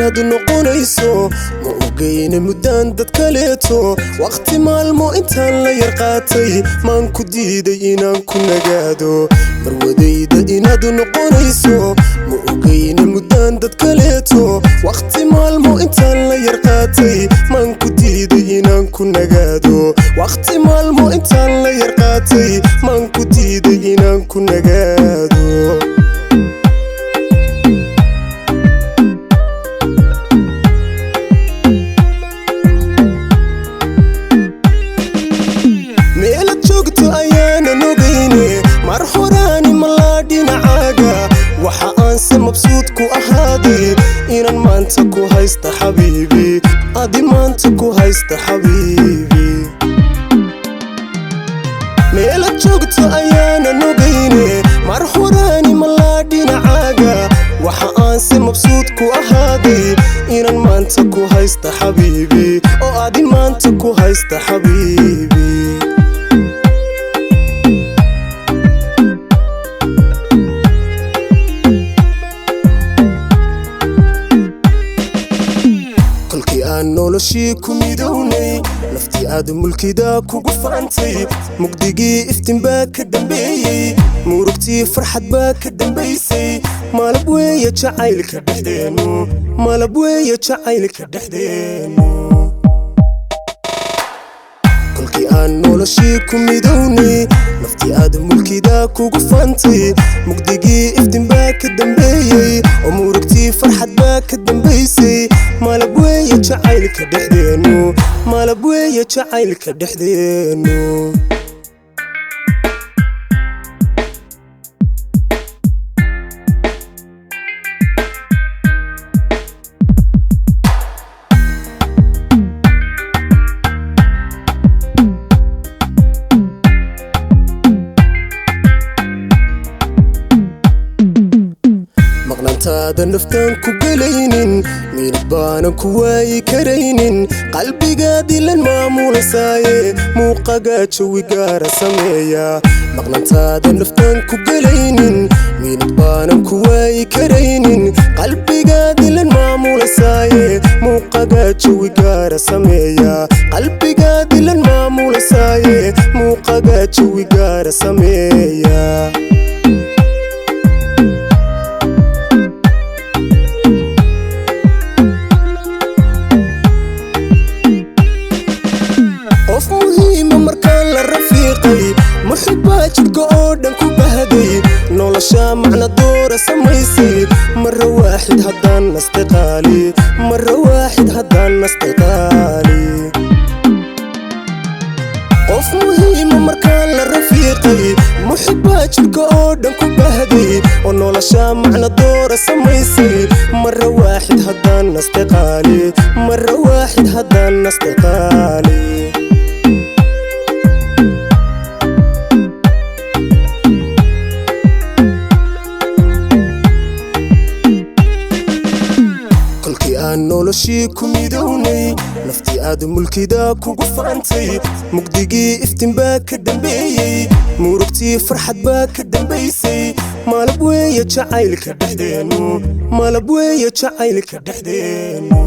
inaad noqonayso ma ogeyne muddaan dad kaleeto waqti maalmo intaan la yar qaatay maan ku diiday inaan ku nagaado marwadayda inaad noqonayso ma ogeyne muddaan dad kaleeto waqti maalmo intaan la yar qaatay maan ku diiday inaan ku nagaado waqti maalmo intaan la yar qaatay maan ku diiday inaan ku nagaado مبسوط كو أهادي إنان مانتا كو هايست حبيبي أدي مانتا كو هايست حبيبي ميلا جوجتو أيانا نوغيني مرحوراني ملادي نعاقا وحا أنسي مبسوط كو أهادي إنان مانتا كو هايست حبيبي أو أدي مانتا كو هايست حبيبي noloshii ku midownay naftii aad mulkida kugu faantay mugdigii iftiin baa ka dambeeyay murugtii farxad baa ka dambaysay malab weeye jacaylka dhexdeenu malab weeye jacaylka dhexdeenu kolkii aan noloshii ku midownay naftii aad mulkida kugu faantay mugdigii iftiin baa ka dambeeyay oo murugtii farxad baa ka dambaysay malab weeye jacaylka dhexdeenu malab weeye jacaylka dhexdeenu مقننتادا نفتان كو قلينين مين بانا كواي كرينين قلبي قادي لن مامولا سايه موقاقا جوي قارا سمية مقننتادا نفتان كو قلينين مين بانا كواي كرينين قلبي قادي لن مامولا سايه موقاقا جوي قارا سمية قلبي قادي لن مامولا سايه موقاقا جوي قارا سمية محبات جدقودن كبهدي نولشا معنا دورة سميسي مرة واحد هدان استقالي مرة واحد هدان استقالي قف مهم مركان للرفيقي محبات جدقودن كبهدي ونولشا معنا دورة سميسي مرة واحد هدان استقالي مرة واحد هدان استقالي noloshii ku midownay naftii aad mulkida kugu faantay mugdigii iftiin baa ka dambeeyay murugtii farxad baa ka dambaysay malab weeye jacaylka dhexdeenu malab weeye jacaylka dhexdeenu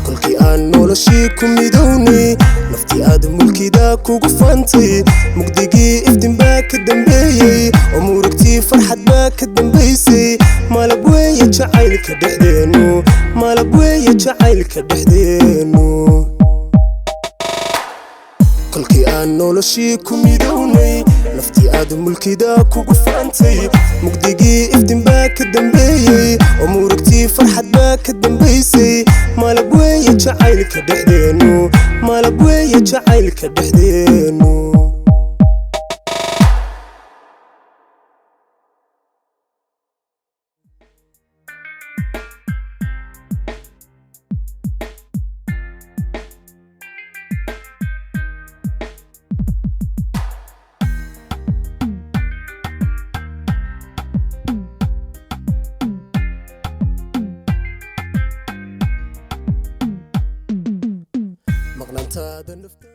kolkii aan noloshii ku midownay naftii aad mulkida kugu faantay mugdigii iftiin baa ka dambeeyay oo murugtii farxad baa ka dambaysay malab weeye jacaylka dhexdeenu malab weeye jacaylka dhexdeenu kolkii aan noloshii ku midownay naftii aad mulkida kugu faantay mugdigii iftiin baa ka dambeeyay oo murugtii farxad baa ka dambaysay malab weeye jacaylka dhexdeenu malab weeye jacaylka dhexdeenu مقننتادا نفتان